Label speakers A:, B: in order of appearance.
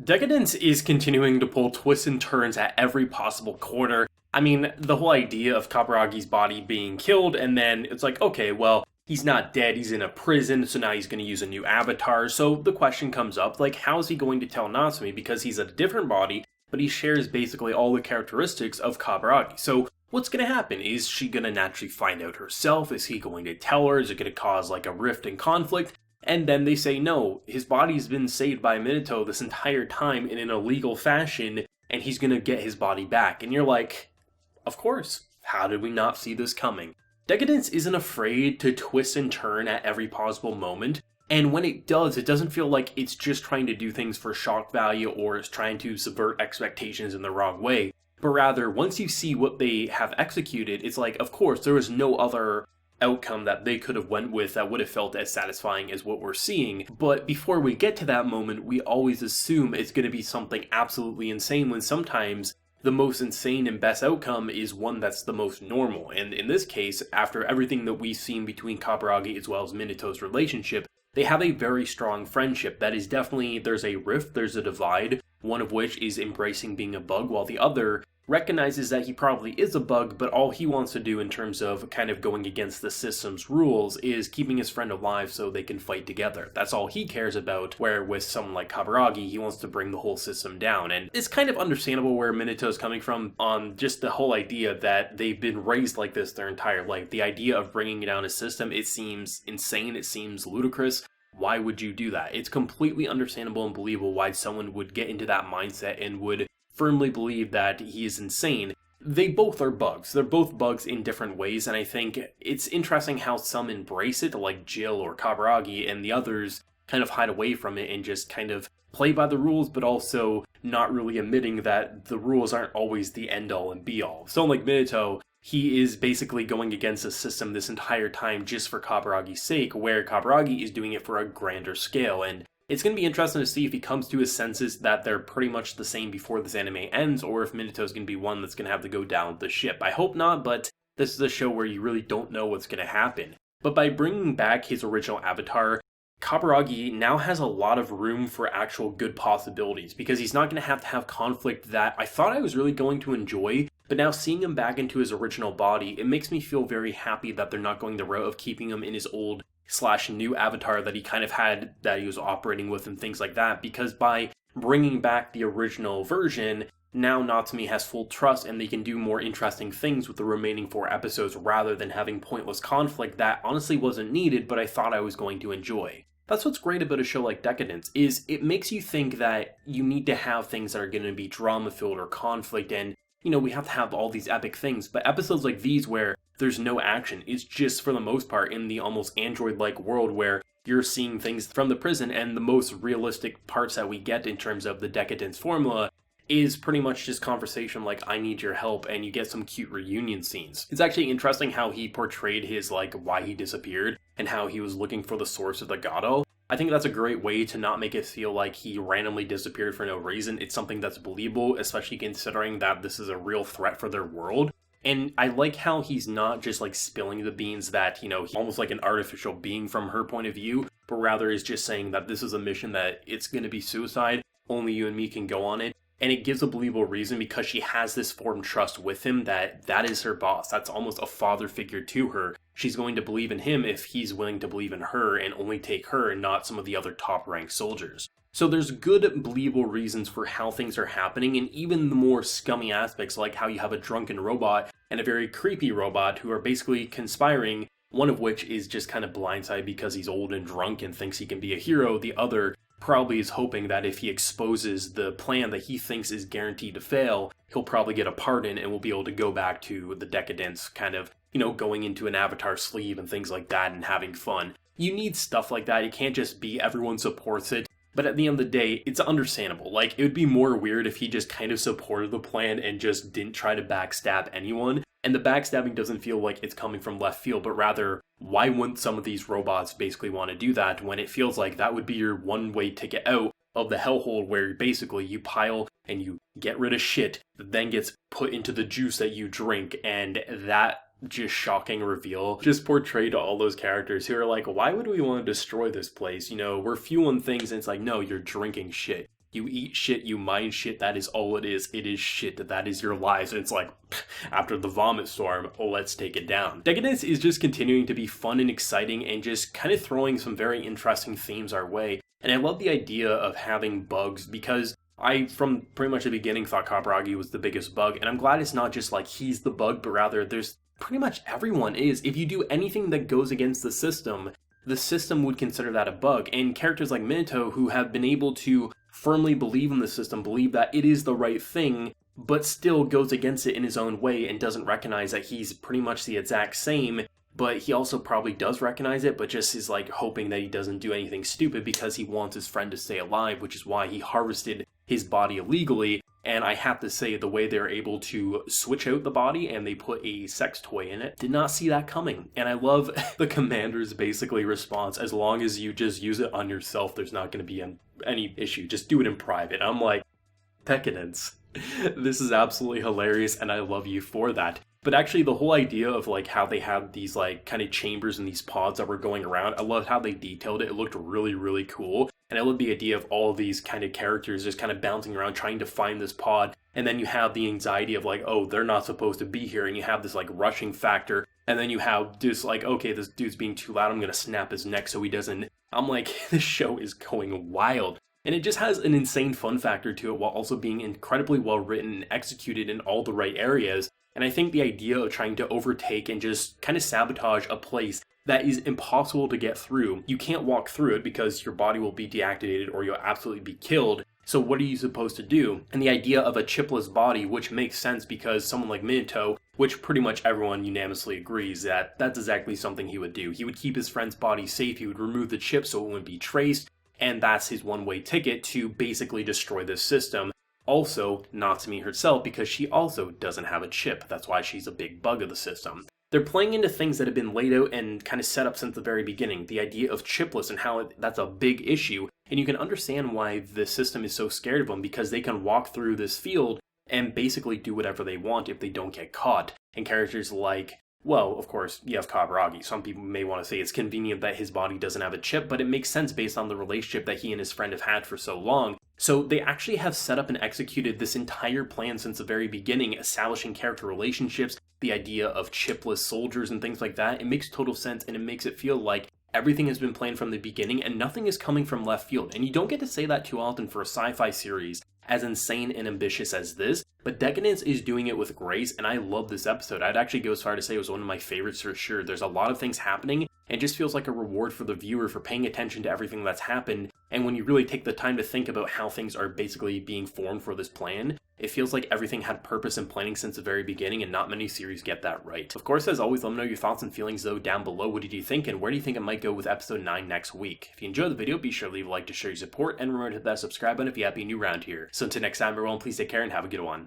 A: Deca-Dence is continuing to pull twists and turns at every possible corner. I mean, the whole idea of Kaburagi's body being killed, and then it's like, okay, well, he's not dead, he's in a prison, so now he's going to use a new avatar. So the question comes up, like, how is he going to tell Natsumi? Because he's a different body, but he shares basically all the characteristics of Kaburagi. So what's going to happen? Is she going to naturally find out herself? Is he going to tell her? Is it going to cause like a rift and conflict? And then they say, no, his body's been saved by Minato this entire time in an illegal fashion, and he's gonna get his body back. And you're like, of course, how did we not see this coming? Deca-Dence isn't afraid to twist and turn at every possible moment, and when it does, it doesn't feel like it's just trying to do things for shock value or is trying to subvert expectations in the wrong way. But rather, once you see what they have executed, it's like, of course, there was no other outcome that they could have went with that would have felt as satisfying as what we're seeing. But before we get to that moment, we always assume it's going to be something absolutely insane, when sometimes the most insane and best outcome is one that's the most normal. And in this case, after everything that we've seen between Kaburagi as well as Minato's relationship, they have a very strong friendship that is definitely, there's a rift, there's a divide, one of which is embracing being a bug, while the other recognizes that he probably is a bug, but all he wants to do in terms of kind of going against the system's rules is keeping his friend alive so they can fight together. That's all he cares about, where with someone like Kaburagi, he wants to bring the whole system down. And it's kind of understandable where Minato's coming from on just the whole idea that they've been raised like this their entire life. The idea of bringing down a system, it seems insane, it seems ludicrous. Why would you do that? It's completely understandable and believable why someone would get into that mindset and would firmly believe that he is insane. They both are bugs. They're both bugs in different ways, and I think it's interesting how some embrace it, like Jill or Kaburagi, and the others kind of hide away from it and just kind of play by the rules, but also not really admitting that the rules aren't always the end-all and be-all. So like Minato, he is basically going against the system this entire time just for Kaburagi's sake, where Kaburagi is doing it for a grander scale. And it's going to be interesting to see if he comes to his senses that they're pretty much the same before this anime ends, or if Minato's going to be one that's going to have to go down with the ship. I hope not, but this is a show where you really don't know what's going to happen. But by bringing back his original avatar, Kaburagi now has a lot of room for actual good possibilities, because he's not going to have conflict that I thought I was really going to enjoy, but now seeing him back into his original body, it makes me feel very happy that they're not going the route of keeping him in his old / new avatar that he kind of had, that he was operating with and things like that, because by bringing back the original version, now Natsumi has full trust and they can do more interesting things with the remaining 4 episodes rather than having pointless conflict that honestly wasn't needed but I thought I was going to enjoy. That's what's great about a show like Deca-Dence, is it makes you think that you need to have things that are going to be drama-filled or conflict, and you know, we have to have all these epic things, but episodes like these where there's no action, it's just for the most part in the almost android-like world where you're seeing things from the prison, and the most realistic parts that we get in terms of the Deca-Dence formula is pretty much just conversation like, I need your help, and you get some cute reunion scenes. It's actually interesting how he portrayed his, like, why he disappeared, and how he was looking for the source of the Gato. I think that's a great way to not make it feel like he randomly disappeared for no reason. It's something that's believable, especially considering that this is a real threat for their world. And I like how he's not just like spilling the beans that, you know, he's almost like an artificial being from her point of view, but rather is just saying that this is a mission that it's going to be suicide, only you and me can go on it. And it gives a believable reason because she has this formed trust with him that is her boss. That's almost a father figure to her. She's going to believe in him if he's willing to believe in her and only take her and not some of the other top-ranked soldiers. So there's good, believable reasons for how things are happening, and even the more scummy aspects like how you have a drunken robot and a very creepy robot who are basically conspiring, one of which is just kind of blindsided because he's old and drunk and thinks he can be a hero. The other probably is hoping that if he exposes the plan that he thinks is guaranteed to fail, he'll probably get a pardon and will be able to go back to the Deca-Dence, kind of, you know, going into an avatar sleeve and things like that and having fun. You need stuff like that. It can't just be everyone supports it. But at the end of the day, it's understandable. Like, it would be more weird if he just kind of supported the plan and just didn't try to backstab anyone. And the backstabbing doesn't feel like it's coming from left field, but rather, why wouldn't some of these robots basically want to do that when it feels like that would be your one-way ticket out of the hellhole, where basically you pile and you get rid of shit that then gets put into the juice that you drink, and that just shocking reveal just portrayed all those characters who are like, why would we want to destroy this place? You know, we're fueling things, and it's like, no, you're drinking shit. you eat shit, you mind shit, that is all it is shit, that is your lives. And it's like, after the vomit storm, let's take it down. Deca-Dence is just continuing to be fun and exciting and just kind of throwing some very interesting themes our way. And I love the idea of having bugs because I, from pretty much the beginning, thought Kaburagi was the biggest bug, and I'm glad it's not just like he's the bug, but rather there's pretty much everyone is. If you do anything that goes against the system would consider that a bug. And characters like Minato, who have been able to firmly believe in the system, believe that it is the right thing, but still goes against it in his own way and doesn't recognize that he's pretty much the exact same, but he also probably does recognize it, but just is like hoping that he doesn't do anything stupid because he wants his friend to stay alive, which is why he harvested his body illegally. And I have to say, the way they're able to switch out the body and they put a sex toy in it, did not see that coming. And I love the commander's basically response, as long as you just use it on yourself, there's not going to be any issue. Just do it in private. I'm like, Deca-Dence. This is absolutely hilarious, and I love you for that. But actually, the whole idea of like how they had these like kind of chambers and these pods that were going around, I loved how they detailed it. It looked really, really cool. And I love the idea of all of these kind of characters just kind of bouncing around trying to find this pod. And then you have the anxiety of like, oh, they're not supposed to be here. And you have this like rushing factor. And then you have just like, okay, this dude's being too loud, I'm going to snap his neck so he doesn't. I'm like, this show is going wild. And it just has an insane fun factor to it while also being incredibly well written and executed in all the right areas. And I think the idea of trying to overtake and just kind of sabotage a place that is impossible to get through. You can't walk through it because your body will be deactivated or you'll absolutely be killed. So what are you supposed to do? And the idea of a chipless body, which makes sense because someone like Minato, which pretty much everyone unanimously agrees that that's exactly something he would do. He would keep his friend's body safe, he would remove the chip so it wouldn't be traced, and that's his one-way ticket to basically destroy this system. Also, Natsumi herself, because she also doesn't have a chip. That's why she's a big bug of the system. They're playing into things that have been laid out and kind of set up since the very beginning. The idea of chipless and how that's a big issue. And you can understand why the system is so scared of them, because they can walk through this field and basically do whatever they want if they don't get caught. And characters like, well, of course, you have Kaburagi. Some people may want to say it's convenient that his body doesn't have a chip, but it makes sense based on the relationship that he and his friend have had for so long. So they actually have set up and executed this entire plan since the very beginning, establishing character relationships, the idea of chipless soldiers and things like that. It makes total sense, and it makes it feel like everything has been planned from the beginning and nothing is coming from left field. And you don't get to say that too often for a sci-fi series as insane and ambitious as this, but Deca-Dence is doing it with grace, and I love this episode. I'd actually go as far to say it was one of my favorites for sure. There's a lot of things happening, and it just feels like a reward for the viewer for paying attention to everything that's happened. And when you really take the time to think about how things are basically being formed for this plan, it feels like everything had purpose and planning since the very beginning, and not many series get that right. Of course, as always, let me know your thoughts and feelings though down below. What did you think, and where do you think it might go with episode 9 next week? If you enjoyed the video, be sure to leave a like to show your support, and remember to hit that subscribe button if you happen to be new around here. So until next time, everyone, please take care and have a good one.